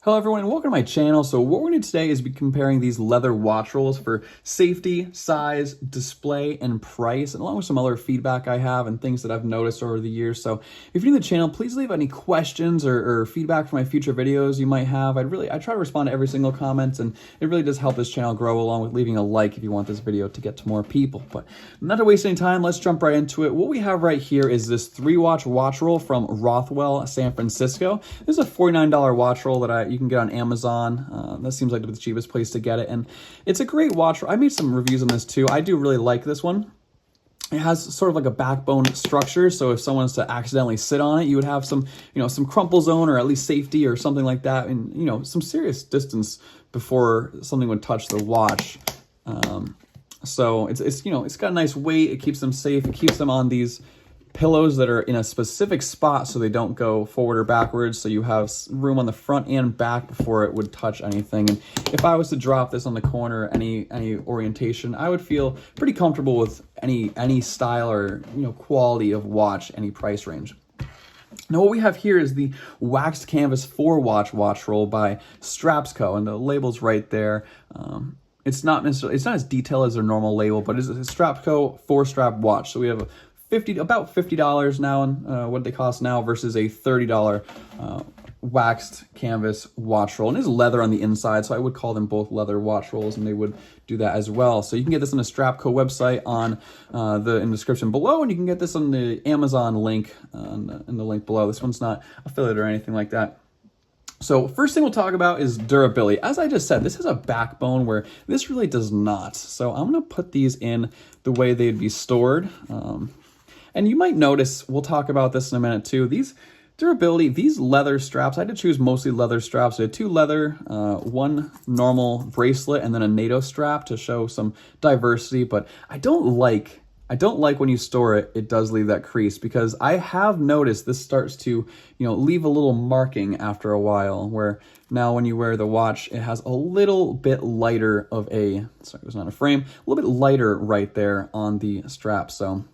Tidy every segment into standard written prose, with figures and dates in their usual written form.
Hello everyone and welcome to my channel. So what we're going to do today is be comparing these leather watch rolls for safety, size, display, and price, and along with some other feedback I have and things that I've noticed over the years. So if you're new to the channel, please leave any questions or feedback for my future videos you might have. I try to respond to every single comment, and it really does help this channel grow, along with leaving a like if you want this video to get to more people. But not to waste any time, let's jump right into it. What we have right here is this 3-watch watch roll from Rothwell, San Francisco. This is a $49 watch roll that you can get on Amazon. That seems like the cheapest place to get it, and it's a great watch. I made some reviews on this too. I do really like this one. It has sort of like a backbone structure, so if someone's to accidentally sit on it, you would have some, some crumple zone or at least safety or something like that, and some serious distance before something would touch the watch. So it's got a nice weight. It keeps them safe. It keeps them on these pillows that are in a specific spot so they don't go forward or backwards, so you have room on the front and back before it would touch anything. And if I was to drop this on the corner, any orientation, I would feel pretty comfortable with any style or quality of watch, any price range. Now what we have here is the waxed canvas 4-watch watch roll by Straps Co, and the label's right there. It's not as detailed as their normal label, but it's a Straps Co 4-strap watch. So we have about $50 now, and what they cost now, versus a $30 waxed canvas watch roll. And it's leather on the inside, so I would call them both leather watch rolls, and they would do that as well. So you can get this on the Straps Co website in the description below, and you can get this on the Amazon link in the link below. This one's not affiliated or anything like that. So first thing we'll talk about is durability. As I just said, this has a backbone where this really does not. So I'm going to put these in the way they'd be stored. And you might notice, we'll talk about this in a minute too, these leather straps, I had to choose mostly leather straps. I had 2 leather, 1 normal bracelet, and then a NATO strap to show some diversity. But I don't like when you store it, it does leave that crease, because I have noticed this starts to, leave a little marking after a while, where now when you wear the watch, it has a little bit lighter of sorry, it was not a frame, a little bit lighter right there on the strap. So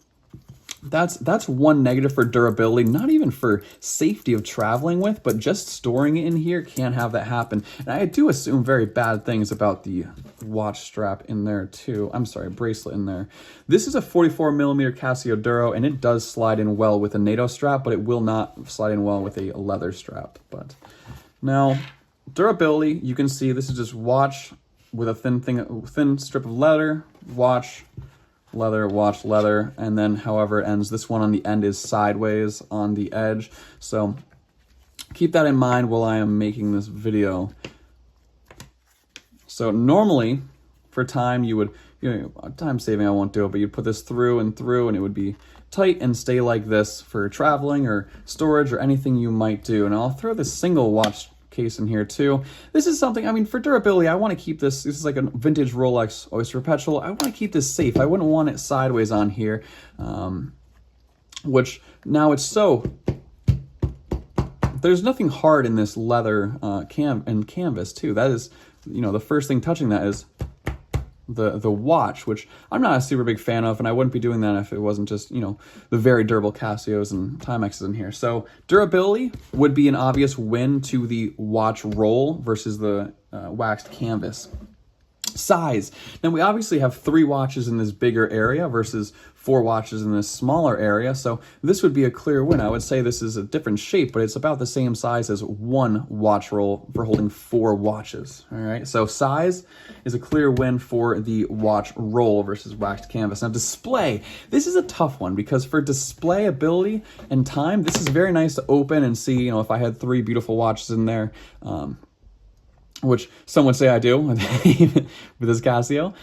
that's one negative for durability, not even for safety of traveling with, but just storing it in here can't have that happen. And I do assume very bad things about the watch strap in there too. I'm sorry, bracelet in there. This is a 44mm Casio Duro, and it does slide in well with a NATO strap, but it will not slide in well with a leather strap. But now, durability, you can see this is just watch with a thin strip of leather, watch, leather, watch, leather, and then however it ends. This one on the end is sideways on the edge, so keep that in mind while I am making this video. So normally for time, you would, time saving I won't do it, but you'd put this through and through, and it would be tight and stay like this for traveling or storage or anything you might do. And I'll throw this single watch case in here too. This is something, for durability, I want to keep this is like a vintage Rolex Oyster Perpetual. I want to keep this safe. I wouldn't want it sideways on here, which now it's there's nothing hard in this leather canvas too. That is, the first thing touching that is the watch, which I'm not a super big fan of, and I wouldn't be doing that if it wasn't just, the very durable Casios and Timexes in here. So durability would be an obvious win to the watch roll versus the waxed canvas. Size. Now we obviously have 3 watches in this bigger area versus 4 watches in this smaller area, so this would be a clear win. I would say this is a different shape, but it's about the same size as 1 watch roll for holding 4 watches. All right, so size is a clear win for the watch roll versus waxed canvas. Now display, this is a tough one, because for display ability and time, this is very nice to open and see, if I had 3 beautiful watches in there, which some would say I do with this Casio.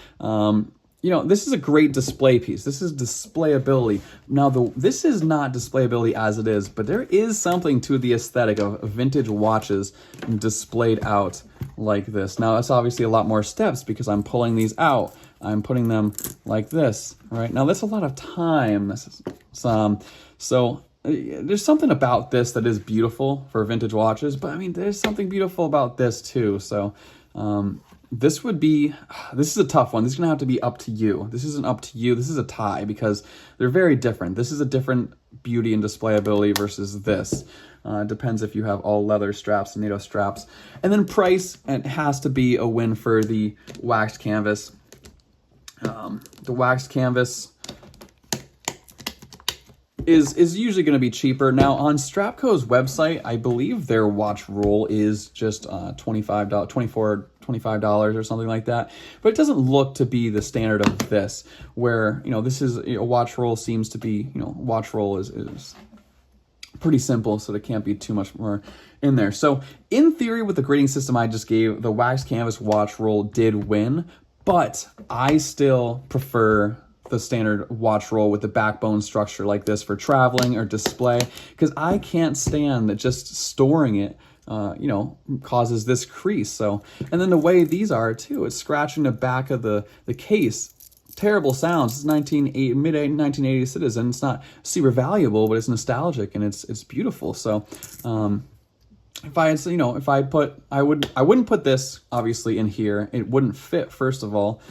This is a great display piece. This is displayability. Now, this is not displayability as it is, but there is something to the aesthetic of vintage watches displayed out like this. Now, it's obviously a lot more steps, because I'm pulling these out. I'm putting them like this, right? Now, that's a lot of time. This is so there's something about this that is beautiful for vintage watches, but there's something beautiful about this too. So this is a tough one. This is gonna have to be up to you. This isn't up to you. This is a tie, because they're very different. This is a different beauty and displayability versus this. Depends if you have all leather straps and NATO straps. And then price, it has to be a win for the waxed canvas. The waxed canvas is usually going to be cheaper. Now on Strapco's website, I believe their watch roll is just $25 or something like that. But it doesn't look to be the standard of this, where, you know, this is, a watch roll seems to be, watch roll is pretty simple, so there can't be too much more in there. So in theory, with the grading system I just gave, the waxed canvas watch roll did win, but I still prefer the standard watch roll with the backbone structure like this for traveling or display, because I can't stand that just storing it causes this crease. So, and then the way these are too, it's scratching the back of the case. Terrible sounds. It's mid-1980s Citizen. It's not super valuable, but it's nostalgic and it's beautiful. So if I wouldn't put this obviously in here. It wouldn't fit, first of all.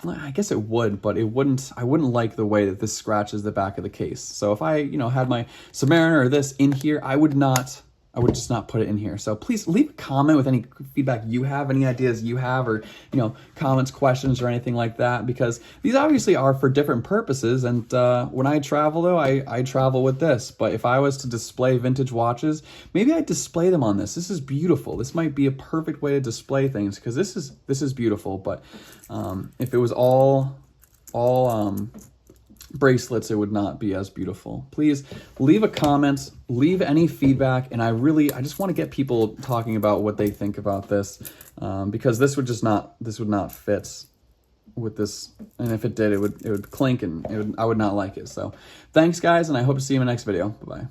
I guess it would, but I wouldn't like the way that this scratches the back of the case. So if I, had my Submariner or this in here, I would just not put it in here. So please leave a comment with any feedback you have, any ideas you have, or, comments, questions, or anything like that, because these obviously are for different purposes. And when I travel, though, I travel with this. But if I was to display vintage watches, maybe I'd display them on this. This is beautiful. This might be a perfect way to display things, because this is beautiful. But if it was all bracelets, it would not be as beautiful. Please leave a comment, leave any feedback, and I just want to get people talking about what they think about this, because this would not fit with this, and if it did, it would clink, and I would not like it. So thanks guys, and I hope to see you in the next video. Bye bye.